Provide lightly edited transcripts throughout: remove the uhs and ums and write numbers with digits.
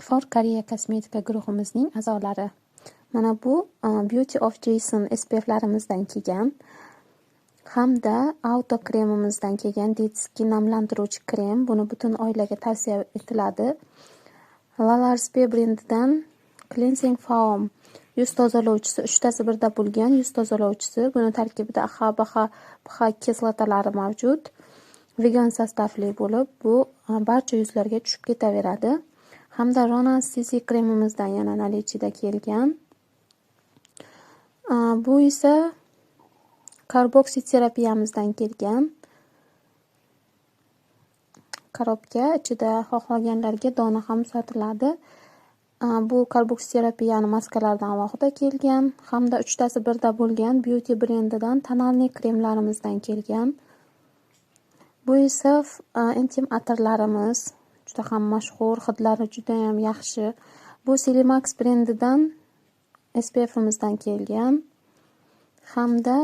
For Korea kosmetika guruhimizning a'zolari. Mana bu Beauty of Jason SPF'larimizdan kelgan hamda auto kremimizdan kelgan Dead Skin namlantiruvchi krem. Buni butun oilaga tavsiya etiladi. LaLaRSP brendidan Cleansing Foam yuz tozalovchisi 3tasi birda bo'lgan yuz tozalovchisi. Buni tarkibida AHA, BAHA, PH kislotalari mavjud. Vegan sostavli bo'lib, bu barcha yuzlarga tushib ketaveradi. Hamda Ronan CC kremimizdan yana nalichida kelgan. Bu esa karboksiterapiyamizdan kelgan. Korobka ichida xohlaganlarga dona ham sotiladi. Bu karboksiterapiyani maskalardan alohida kelgan hamda 3tasi birda bo'lgan Beauty brendidan tonalniy kremlarimizdan kelgan. Bu esa intim atirlarimiz juda ham mashhur, hidlari juda ham yaxshi. Bu Silimax brendidan SPF'imizdan kelgan hamda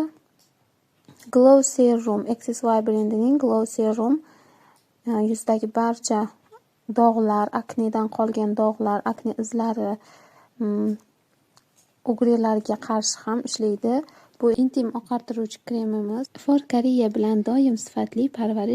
Glow Serum XSY brendining Glow Serum yuzdagi barcha dog'lar, aknedan qolgan dog'lar, akne izlari, o'g'rilarga qarshi ham ishlaydi. Bu intim oqartiruvchi kremimiz For Korea bilan doim sifatli parvarish